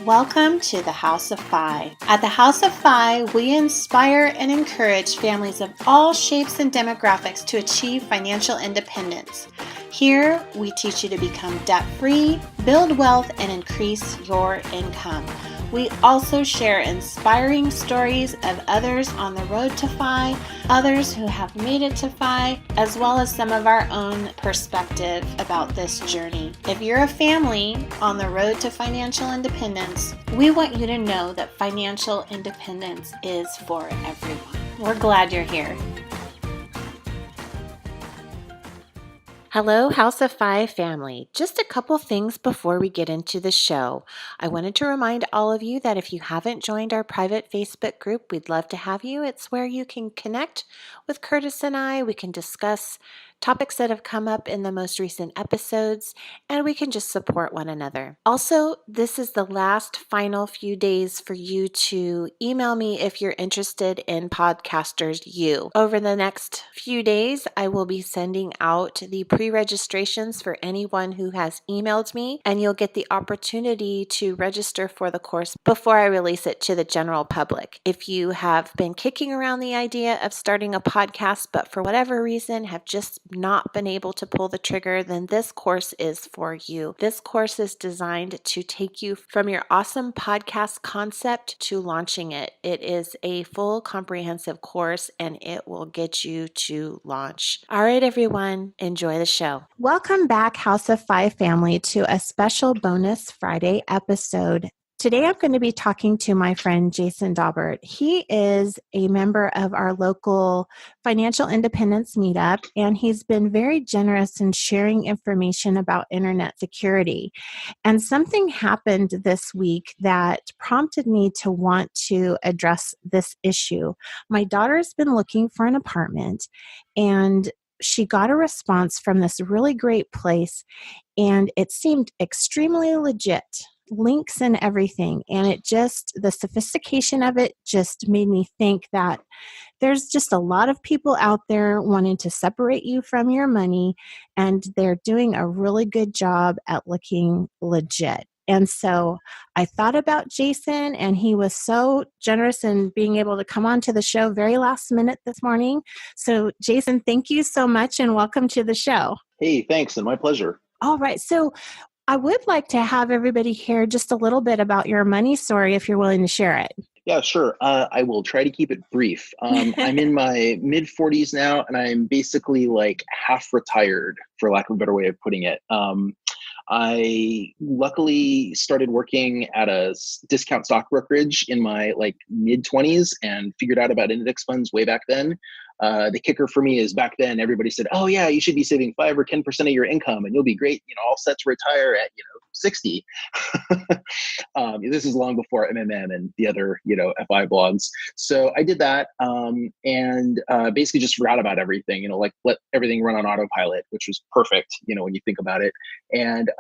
Welcome to the House of Fi. At the House of Fi, we inspire and encourage families of all shapes and demographics to achieve financial independence. Here, we teach you to become debt-free, build wealth, and increase your income. We also share inspiring stories of others on the road to Fi, others who have made it to Fi, as well as some of our own perspective about this journey. If you're a family on the road to financial independence, we want you to know that financial independence is for everyone. We're glad you're here. Hello, House of Fi family. Just a couple things before we get into the show. I wanted to remind all of you that if you haven't joined our private Facebook group, we'd love to have you. It's where you can connect with Curtis and I. We can discuss topics that have come up in the most recent episodes, and we can just support one another. Also, this is the last final few days for you to email me if you're interested in Podcasters U. Over the next few days, I will be sending out the pre-registrations for anyone who has emailed me, and you'll get the opportunity to register for the course before I release it to the general public. If you have been kicking around the idea of starting a podcast, but for whatever reason have just not been able to pull the trigger, then this course is for you. This course is designed to take you from your awesome podcast concept to launching it. It is a full comprehensive course and it will get you to launch. All right, everyone, enjoy the show. Welcome back, House of Fi family, to a special bonus Friday episode. Today, I'm going to be talking to my friend Jason Daubert. He is a member of our local financial independence meetup, and he's been very generous in sharing information about internet security. And something happened this week that prompted me to want to address this issue. My daughter's been looking for an apartment, and she got a response from this really great place, and it seemed extremely legit. Links and everything. And the sophistication of it just made me think that there's just a lot of people out there wanting to separate you from your money, and they're doing a really good job at looking legit. And so I thought about Jason, and he was so generous in being able to come on to the show very last minute this morning. So Jason, thank you so much and welcome to the show. Hey, thanks. And my pleasure. All right. So I would like to have everybody hear just a little bit about your money story if you're willing to share it. Yeah, sure. I will try to keep it brief. I'm in my mid 40s now, and I'm basically like half retired, for lack of a better way of putting it. I luckily started working at a discount stock brokerage in my mid 20s and figured out about index funds way back then. The kicker for me is back then everybody said, oh yeah, you should be saving 5 or 10% of your income and you'll be great, all set to retire at 60. This is long before MMM and the other FI blogs. So I did that and basically just forgot about everything, let everything run on autopilot, which was perfect, when you think about it. And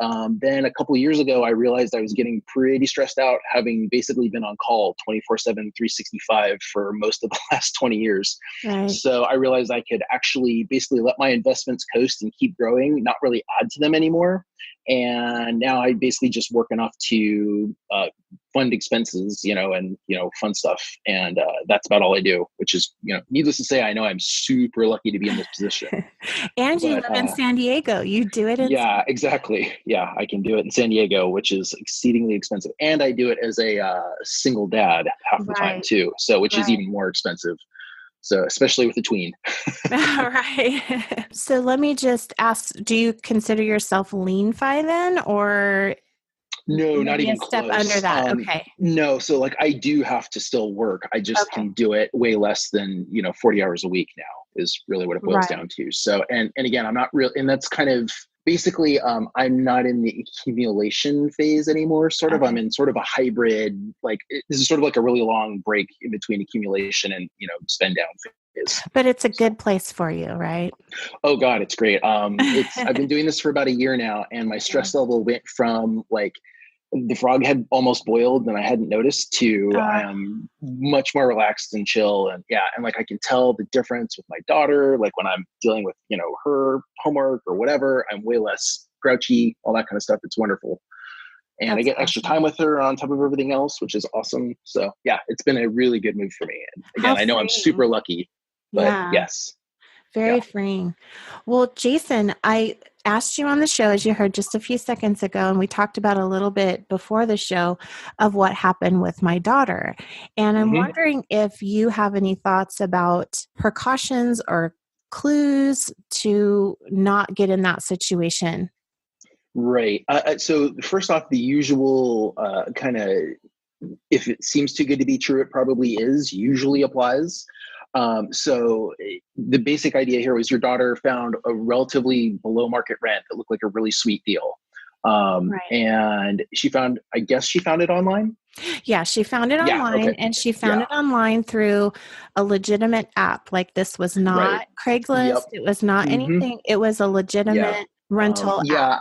then a couple of years ago, I realized I was getting pretty stressed out, having basically been on call 24/7, 365 for most of the last 20 years. Right. So I realized I could actually basically let my investments coast and keep growing, not really add to them anymore. And now I basically just work enough to fund expenses, and fun stuff. And that's about all I do, which is, needless to say, I know I'm super lucky to be in this position. And you live in San Diego. You do it in exactly. Yeah, I can do it in San Diego, which is exceedingly expensive. And I do it as a single dad half the time too. So which is even more expensive. So especially with the tween. All right. So let me just ask, do you consider yourself lean fi then, or no, not even a step close. under that? Okay. No, so I do have to still work. I just can do it way less than 40 hours a week now is really what it boils down to. So and again, I'm not real, and that's kind of basically I'm not in the accumulation phase anymore. Sort of, I'm in sort of a hybrid. This is sort of like a really long break in between accumulation and spend down phase. But it's a good place for you, right? Oh God, it's great. I've been doing this for about a year now, and my stress level went from the frog had almost boiled and I hadn't noticed, to I Uh, am much more relaxed and chill. And yeah, and like I can tell the difference with my daughter, like when I'm dealing with, her homework or whatever, I'm way less grouchy, all that kind of stuff. It's wonderful. And I that's get extra time awesome. with her on top of everything else, which is awesome. So yeah, it's been a really good move for me. And How again, I know I'm freeing. super lucky, but Yeah, yes. Yeah. very freeing. Well, Jason, I asked you on the show, as you heard just a few seconds ago, and we talked about a little bit before the show of what happened with my daughter. And I'm Hmm. wondering if you have any thoughts about precautions or clues to not get in that situation. Right. So first off, the usual kind of, if it seems too good to be true, it probably is, usually applies. The basic idea here was your daughter found a relatively below market rent that looked like a really sweet deal. Right. And I guess she found it online. Yeah, she found it Yeah. online Okay. and she found Yeah. it online through a legitimate app. Like this was Right. not Yep. Craigslist, it was not Hmm. anything. It was a Yeah. legitimate rental app. Yeah.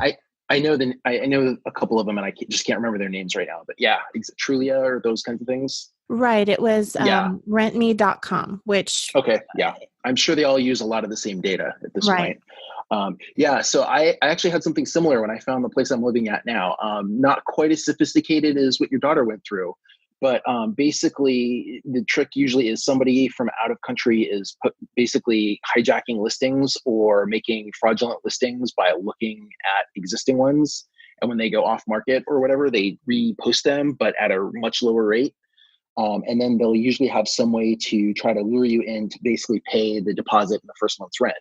I know I know a couple of them, and just can't remember their names right now. But yeah, is it Trulia or those kinds of things? Right, it was Yeah. rentme.com, which Okay. Yeah. I'm sure they all use a lot of the same data at this right. point. Yeah. So I actually had something similar when I found the place I'm living at now. Not quite as sophisticated as what your daughter went through, but basically the trick usually is somebody from out of country is basically hijacking listings or making fraudulent listings by looking at existing ones. And when they go off market or whatever, they repost them, but at a much lower rate. And then they'll usually have some way to try to lure you in to basically pay the deposit in the first month's rent.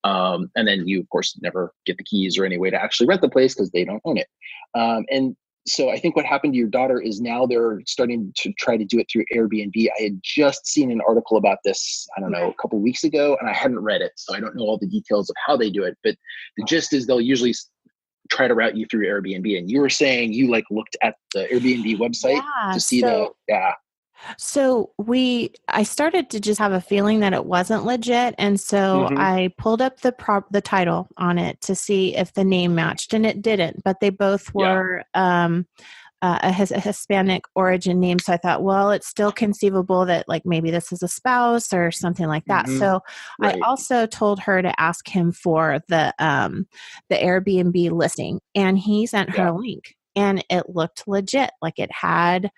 And then you, of course, never get the keys or any way to actually rent the place because they don't own it. And so I think what happened to your daughter is now they're starting to try to do it through Airbnb. I had just seen an article about this, I don't know, Right. a couple of weeks ago, and I hadn't read it. So I don't know all the details of how they do it. But the gist is they'll usually try to route you through Airbnb. And you were saying you like looked at the Airbnb website Yeah, to see the, yeah. I started to just have a feeling that it wasn't legit, and so Hmm. I pulled up the title on it to see if the name matched, and it didn't. But they both Yeah. were a Hispanic origin name, so I thought, well, it's still conceivable that like maybe this is a spouse or something like that. Hmm. So I Right. also told her to ask him for the Airbnb listing, and he sent her Yeah. a link. And it looked legit. Like it had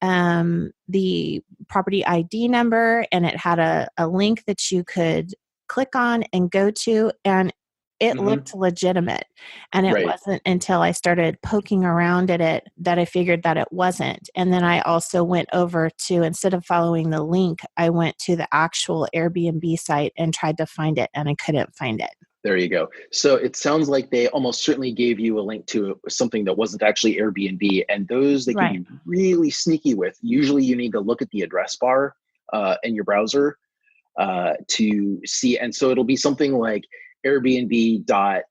the property ID number, and it had a link that you could click on and go to, and it Hmm. looked legitimate. And it Right. wasn't until I started poking around at it that I figured that it wasn't. And then I also went over to, instead of following the link, I went to the actual Airbnb site and tried to find it, and I couldn't find it. There you go. So it sounds like they almost certainly gave you a link to something that wasn't actually Airbnb. And those they can Right. be really sneaky with. Usually you need to look at the address bar in your browser to see. And so it'll be something like Airbnb dot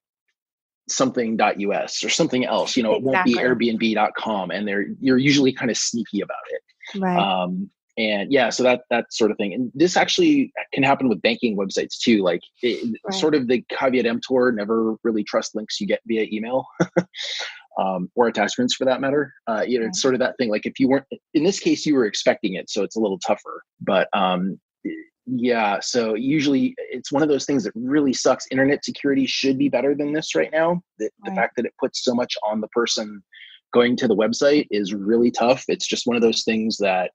something dot us or something else. It won't be Exactly. Airbnb.com. And you're usually kind of sneaky about it. Right. And yeah, so that sort of thing. And this actually can happen with banking websites too. Like Right. sort of the caveat emptor, never really trust links you get via email. Or attachments for that matter. It's Right. sort of that thing. Like if you weren't, in this case, you were expecting it, so it's a little tougher. But yeah, so usually it's one of those things that really sucks. Internet security should be better than this right now. The Right. fact that it puts so much on the person going to the website is really tough. It's just one of those things that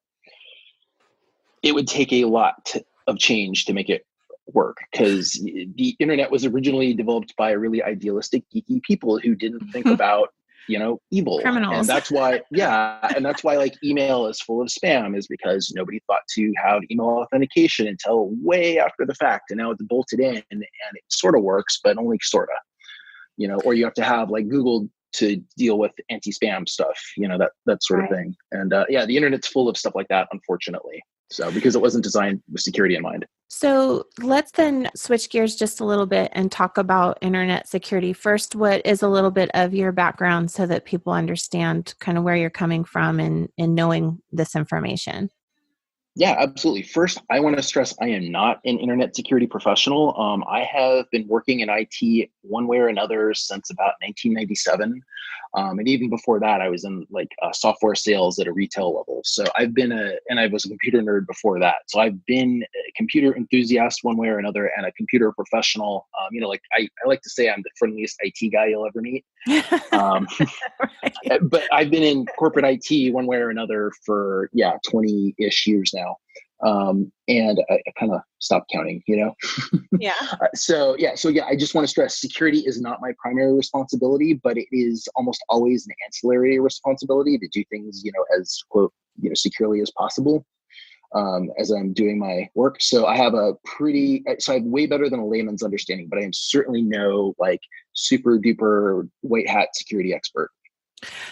it would take a lot of change to make it work, because the internet was originally developed by really idealistic geeky people who didn't think about evil. And Criminals. that's why, yeah, and that's why like email is full of spam, is because nobody thought to have email authentication until way after the fact, and now it's bolted in, and it sort of works, but only sort of, or you have to have like Google to deal with anti-spam stuff, that sort of Right. thing. And yeah, the internet's full of stuff like that, unfortunately. So because it wasn't designed with security in mind. So let's then switch gears just a little bit and talk about internet security. First, what is a little bit of your background so that people understand kind of where you're coming from in knowing this information? Yeah, absolutely. First, I want to stress I am not an internet security professional. I have been working in IT one way or another since about 1997. And even before that, I was in like software sales at a retail level. So and I was a computer nerd before that. So I've been a computer enthusiast one way or another and a computer professional. Like I like to say I'm the friendliest IT guy you'll ever meet. Um, Right. but I've been in corporate IT one way or another for 20-ish years now. And I kind of stopped counting. Yeah. So I just want to stress security is not my primary responsibility, but it is almost always an ancillary responsibility to do things, as quote, securely as possible. As I'm doing my work. So I have way better than a layman's understanding, but I am certainly no like super duper white hat security expert.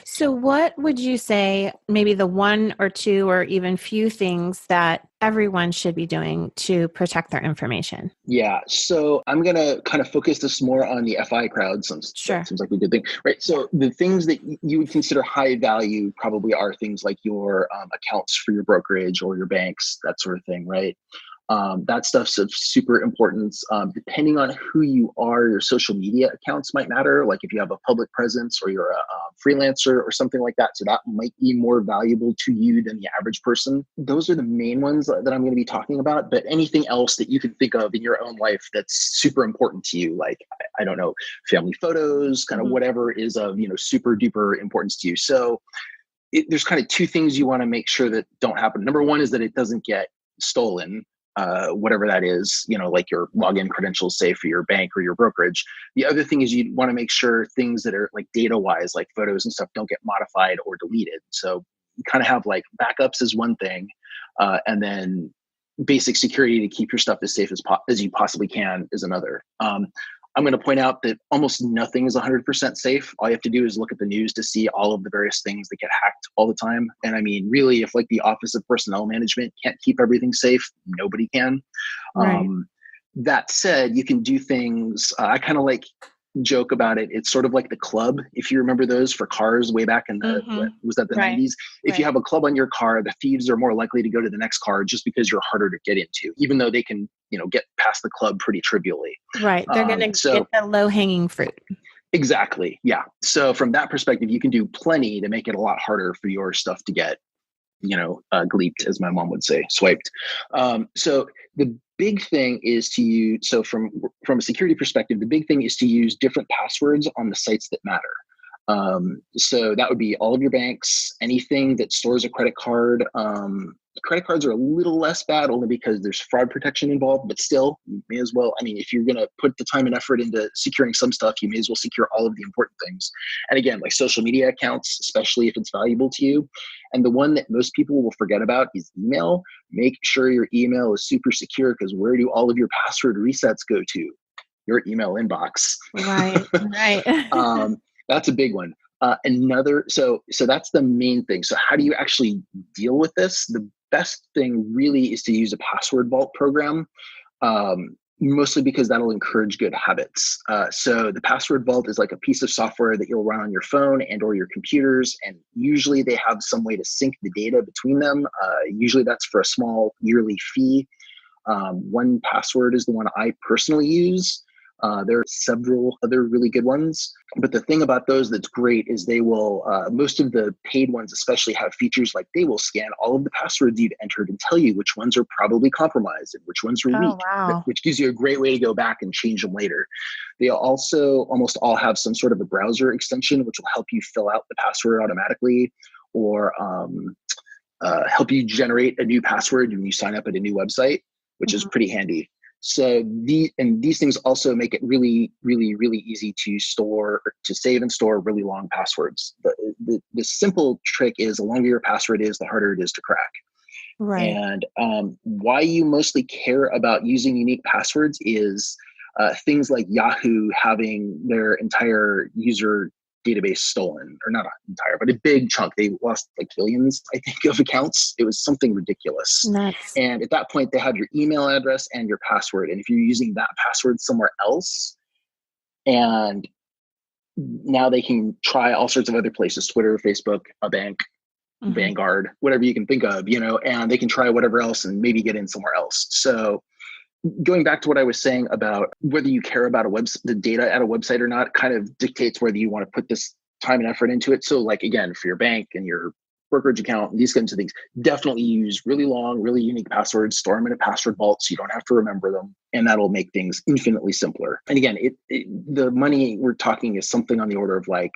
So, what would you say, maybe the one or two or even few things that everyone should be doing to protect their information? Yeah, so I'm gonna kind of focus this more on the FI crowd, since that Sure. seems like a good thing, right? Yeah. So the things that you would consider high value probably are things like your accounts for your brokerage or your banks, that sort of thing, right? That stuff's of super importance. Depending on who you are, your social media accounts might matter. Like if you have a public presence or you're a freelancer or something like that. So that might be more valuable to you than the average person. Those are the main ones that I'm going to be talking about. But anything else that you can think of in your own life that's super important to you, like, I don't know, family photos, kind of Mhm. whatever is of super duper importance to you. So there's kind of two things you want to make sure that don't happen. Number one is that it doesn't get stolen, whatever that is, like your login credentials, say for your bank or your brokerage. The other thing is you want to make sure things that are like data wise, like photos and stuff, don't get modified or deleted. So you kind of have like backups is one thing, and then basic security to keep your stuff as safe as you possibly can is another. I'm going to point out that almost nothing is 100% safe. All you have to do is look at the news to see all of the various things that get hacked all the time. And I mean, really, if like the Office of Personnel Management can't keep everything safe, nobody can. Right. Um, that said, you can do things. I kind of like joke about it. It's sort of like the club, if you remember those for cars way back in what Hmm. was that, the Right. 90s? If you Right. have a club on your car, the thieves are more likely to go to the next car just because you're harder to get into, even though they can, get past the club pretty trivially. Right. They're going to get So the low hanging fruit. exactly, yeah. So from that perspective, you can do plenty to make it a lot harder for your stuff to get gleeped, as my mom would say, swiped. So the big thing is to use. So from a security perspective, the big thing is to use different passwords on the sites that matter. So that would be all of your banks, anything that stores a credit card. Credit cards are a little less bad only because there's fraud protection involved, but still, you may as well. I mean, if you're going to put the time and effort into securing some stuff, you may as well secure all of the important things. And again, like social media accounts, especially if it's valuable to you. And the one that most people will forget about is email. Make sure your email is super secure, because where do all of your password resets go to? Your email inbox. Right. Right. um, that's a big one. So that's the main thing. So how do you actually deal with this? The best thing really is to use a password vault program. Mostly because that'll encourage good habits. So the password vault is like a piece of software that you'll run on your phone and or your computers, and usually they have some way to sync the data between them. Usually that's for a small yearly fee. 1Password is the one I personally use. There are several other really good ones, but the thing about those that's great is most of the paid ones especially have features like they will scan all of the passwords you've entered and tell you which ones are probably compromised and which ones are Oh, weak, wow. which gives you a great way to go back and change them later. They also almost all have some sort of a browser extension, which will help you fill out the password automatically, or help you generate a new password when you sign up at a new website, which is Mhm. pretty handy. So these things also make it really, really, really easy to save and store really long passwords. The simple trick is the longer your password is, the harder it is to crack. Right. And why you mostly care about using unique passwords is things like Yahoo having their entire user database stolen, or not entire, but a big chunk. They lost like billions, I think, of accounts. It was something ridiculous. Nuts. And at that point, they have your email address and your password. And if you're using that password somewhere else, and now they can try all sorts of other places, Twitter, Facebook, a bank, Hmm. Vanguard, whatever you can think of, and they can try whatever else and maybe get in somewhere else. So going back to what I was saying about whether you care about the data at a website or not, kind of dictates whether you want to put this time and effort into it. So like, again, for your bank and your brokerage account, these kinds of things, definitely use really long, really unique passwords, store them in a password vault so you don't have to remember them. And that'll make things infinitely simpler. And again, the money we're talking is something on the order of like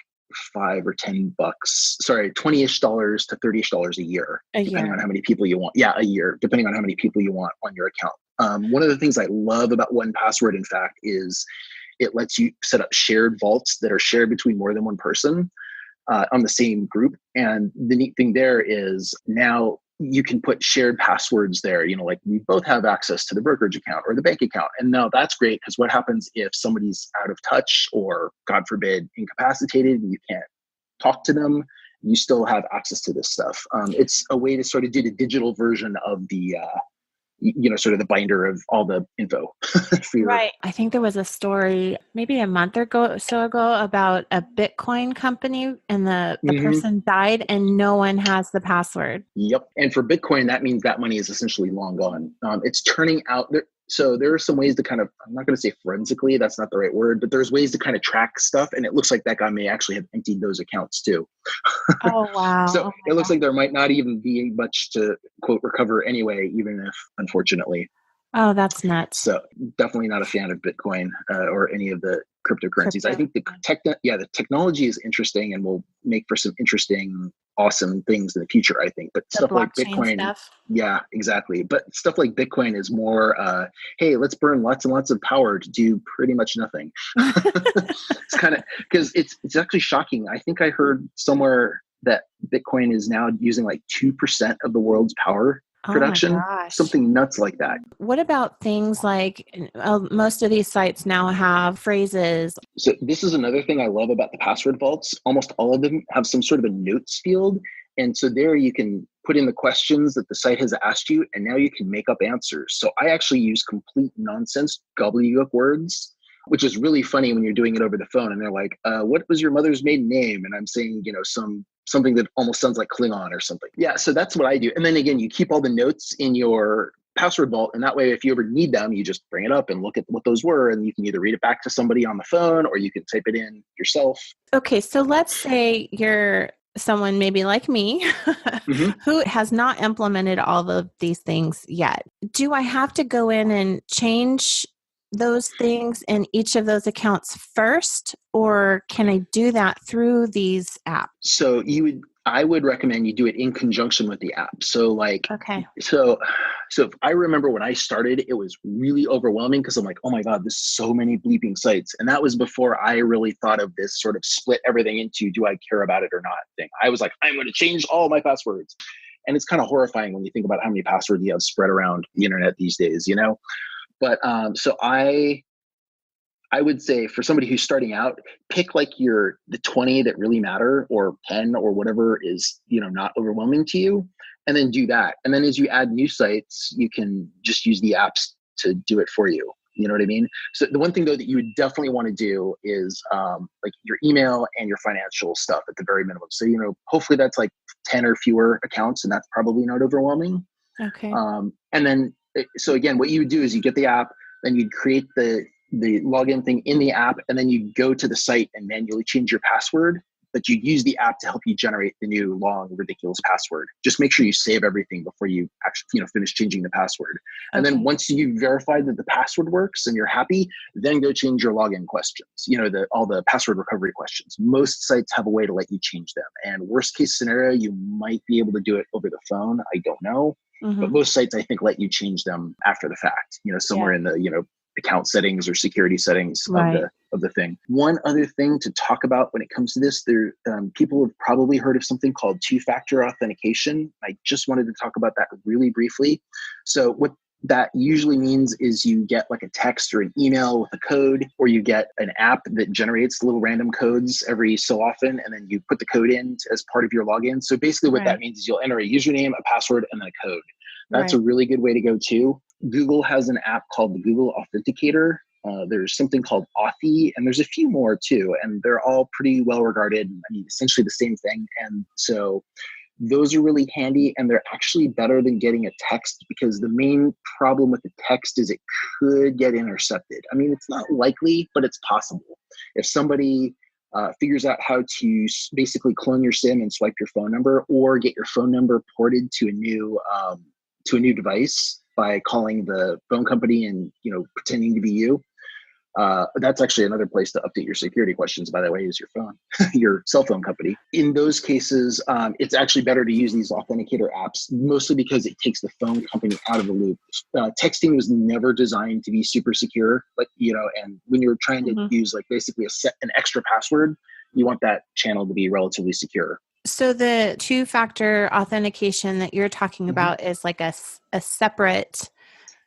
$5 or $10, sorry, $20-ish to $30-ish a year, A depending on year. how many people you want. Yeah, a year, depending on how many people you want on your account. One of the things I love about 1Password, in fact, is it lets you set up shared vaults that are shared between more than one person on the same group. And the neat thing there is now you can put shared passwords there. Like we both have access to the brokerage account or the bank account. And now that's great because what happens if somebody's out of touch or, God forbid, incapacitated and you can't talk to them? You still have access to this stuff. It's a way to sort of do the digital version of the sort of the binder of all the info for your. Right. I think there was a story maybe a month or so ago about a Bitcoin company and the Mhm. person died and no one has the password. Yep. And for Bitcoin, that means that money is essentially long gone. It's turning out there. So there are some ways to kind of, I'm not going to say forensically, that's not the right word, but there's ways to kind of track stuff. And it looks like that guy may actually have emptied those accounts too. Oh, wow. So Oh, it my looks God. like there might not even be much to quote recover anyway, even if unfortunately. Oh, that's nuts. So definitely not a fan of Bitcoin or any of the cryptocurrencies. I Crypto. think the technology is interesting and will make for some interesting, awesome things in the future, I think. But The stuff like blockchain Bitcoin, stuff. yeah, exactly. But stuff like Bitcoin is more, hey, let's burn lots and lots of power to do pretty much nothing. It's kind of because it's actually shocking. I think I heard somewhere that Bitcoin is now using like 2% of the world's power Oh my production, gosh. something nuts like that. What about things like most of these sites now have phrases? So this is another thing I love about the password vaults. Almost all of them have some sort of a notes field. And so there you can put in the questions that the site has asked you, and now you can make up answers. So I actually use complete nonsense gobbledygook words, which is really funny when you're doing it over the phone. And they're like, what was your mother's maiden name? And I'm saying, something that almost sounds like Klingon or something. Yeah, so that's what I do. And then again, you keep all the notes in your password vault. And that way, if you ever need them, you just bring it up and look at what those were. And you can either read it back to somebody on the phone or you can type it in yourself. Okay, so let's say you're someone maybe like me Hmm. who has not implemented all of these things yet. Do I have to go in and change those things in each of those accounts first, or can I do that through these apps? So I would recommend you do it in conjunction with the app. So like, Okay. so, so if I remember when I started, it was really overwhelming because I'm like, oh my God, there's so many bleeping sites. And that was before I really thought of this sort of split everything into, do I care about it or not thing. I was like, I'm going to change all my passwords. And it's kind of horrifying when you think about how many passwords you have spread around the internet these days, But so I would say for somebody who's starting out, pick like the 20 that really matter or 10 or whatever is, not overwhelming to you, and then do that. And then as you add new sites, you can just use the apps to do it for you. You know what I mean? So the one thing though that you would definitely want to do is like your email and your financial stuff at the very minimum. So, hopefully that's like 10 or fewer accounts, and that's probably not overwhelming. Okay. And then, so again, what you would do is you get the app, then you'd create the login thing in the app, and then you go to the site and manually change your password. But you use the app to help you generate the new long, ridiculous password. Just make sure you save everything before you actually, finish changing the password. And then Okay. once you've verified that the password works and you're happy, then go change your login questions. All the password recovery questions. Most sites have a way to let you change them. And worst case scenario, you might be able to do it over the phone. I don't know. But Mm-hmm. most sites, I think, let you change them after the fact, somewhere Yeah. in the, account settings or security settings of Right. the thing. One other thing to talk about when it comes to this, people have probably heard of something called two-factor authentication. I just wanted to talk about that really briefly. So what that usually means is you get like a text or an email with a code, or you get an app that generates little random codes every so often, and then you put the code in as part of your login. So basically what that Right. means is you'll enter a username, a password, and then a code. That's a Right. really good way to go too. Google has an app called the Google Authenticator. There's something called Authy, and there's a few more too, and they're all pretty well regarded. I mean, essentially the same thing. And so Those are really handy, and they're actually better than getting a text, because the main problem with the text is it could get intercepted. I mean, it's not likely, but it's possible. If somebody figures out how to basically clone your SIM and swipe your phone number, or get your phone number ported to a new device by calling the phone company and pretending to be you. That's actually another place to update your security questions, by the way, is your phone, your cell phone company. In those cases, it's actually better to use these authenticator apps, mostly because it takes the phone company out of the loop. Texting was never designed to be super secure, and when you're trying to use basically an extra password, you want that channel to be relatively secure. So the two-factor authentication that you're talking about is like a separate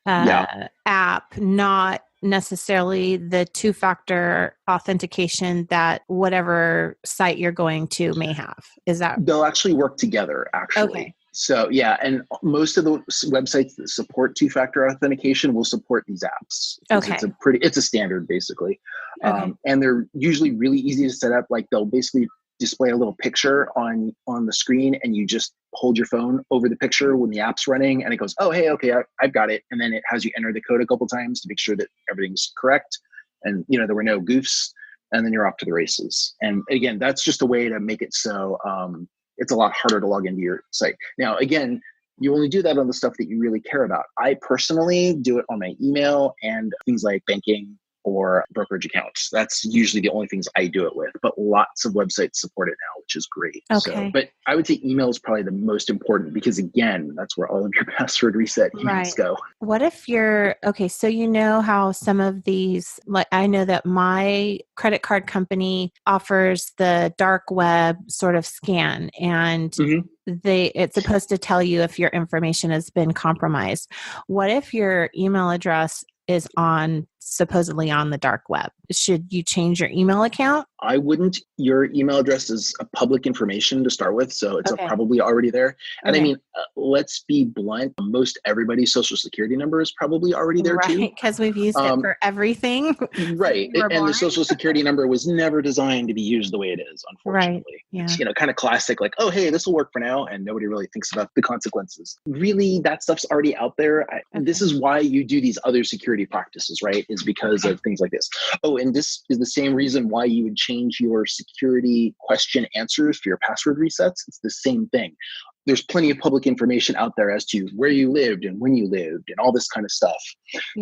app, not necessarily the two-factor authentication that whatever site you're going to may have. Is that? They'll actually work together, actually. Okay. So yeah, and most of the websites that support two-factor authentication will support these apps. Okay. It's a standard, basically. Okay. And they're usually really easy to set up. They'll basically display a little picture on the screen, and you just hold your phone over the picture when the app's running, and it goes, oh, hey, okay, I've got it. And then it has you enter the code a couple times to make sure that everything's correct, and there were no goofs, and then you're off to the races. And again, that's just a way to make it so it's a lot harder to log into your site. Now, again, you only do that on the stuff that you really care about. I personally do it on my email and things like banking or brokerage accounts. That's usually the only things I do it with, but lots of websites support it now, which is great. Okay. But I would say email is probably the most important, because again, that's where all of your password reset emails go. What if so how some of these, I know that my credit card company offers the dark web sort of scan, and it's supposed to tell you if your information has been compromised. What if your email address is supposedly on the dark web? Should you change your email account? I wouldn't. Your email address is a public information to start with, so it's probably already there. And I mean, let's be blunt, most everybody's social security number is probably already there too. Right, because we've used it for everything. Right, and the social security number was never designed to be used the way it is, unfortunately. Right. Yeah. It's, kind of classic, oh, hey, this will work for now, and nobody really thinks about the consequences. Really, that stuff's already out there. This is why you do these other security practices, right? Is because of things like this. Oh, and this is the same reason why you would change your security question answers for your password resets. It's the same thing. There's plenty of public information out there as to where you lived and when you lived and all this kind of stuff.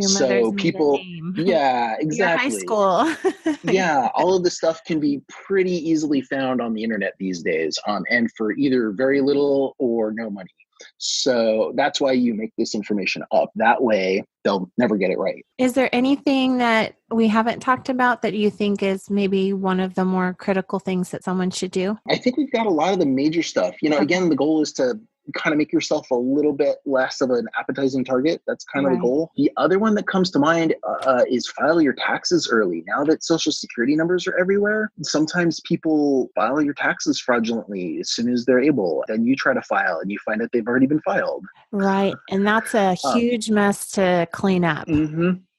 So people, yeah, exactly. Your high school. Yeah, all of this stuff can be pretty easily found on the internet these days, and for either very little or no money. So that's why you make this information up. That way, they'll never get it right. Is there anything that we haven't talked about that you think is maybe one of the more critical things that someone should do? I think we've got a lot of the major stuff. Again, the goal is to kind of make yourself a little bit less of an appetizing target. That's kind of the goal. The other one that comes to mind is file your taxes early. Now that social security numbers are everywhere, sometimes people file your taxes fraudulently as soon as they're able. Then you try to file and you find out they've already been filed. Right. And that's a huge mess to clean up.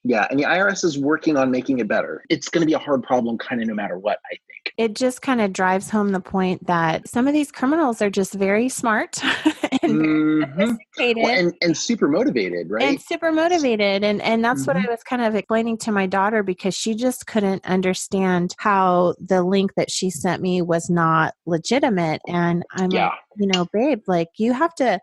Yeah, and the IRS is working on making it better. It's going to be a hard problem kind of no matter what, I think. It just kind of drives home the point that some of these criminals are just very smart and very sophisticated. Well, and super motivated, right? And super motivated. And that's what I was kind of explaining to my daughter, because she just couldn't understand how the link that she sent me was not legitimate. And I'm like, babe, you have to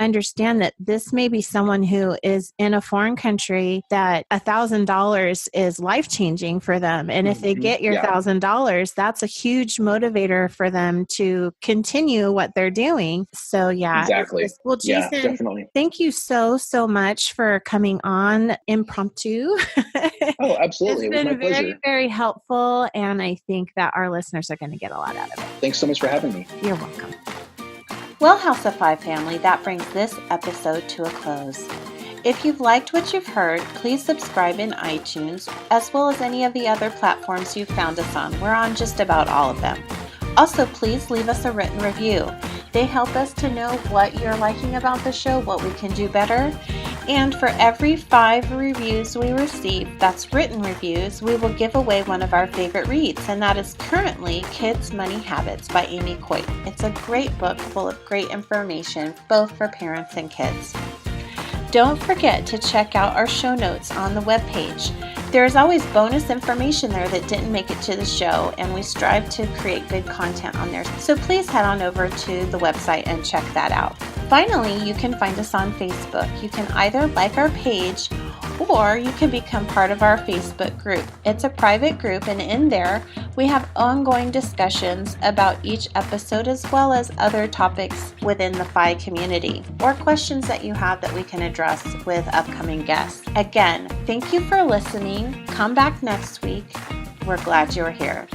understand that this may be someone who is in a foreign country that $1,000 is life-changing for them. And if they get your $1,000, that's a huge motivator for them to continue what they're doing. So exactly. Well, Jason, definitely. Thank you so much for coming on impromptu. Oh, absolutely. It's been very, very helpful. And I think that our listeners are going to get a lot out of it. Thanks so much for having me. You're welcome. Well, House of Five family, that brings this episode to a close. If you've liked what you've heard, please subscribe in iTunes, as well as any of the other platforms you've found us on. We're on just about all of them. Also, please leave us a written review. They help us to know what you're liking about the show, what we can do better. And for every 5 reviews we receive, that's written reviews, we will give away one of our favorite reads, and that is currently Kids' Money Habits by Amy Coit. It's a great book full of great information, both for parents and kids. Don't forget to check out our show notes on the webpage. There is always bonus information there that didn't make it to the show, and we strive to create good content on there. So please head on over to the website and check that out. Finally, you can find us on Facebook. You can either like our page or you can become part of our Facebook group. It's a private group, and in there we have ongoing discussions about each episode as well as other topics within the FI community or questions that you have that we can address with upcoming guests. Again, thank you for listening. Come back next week. We're glad you're here.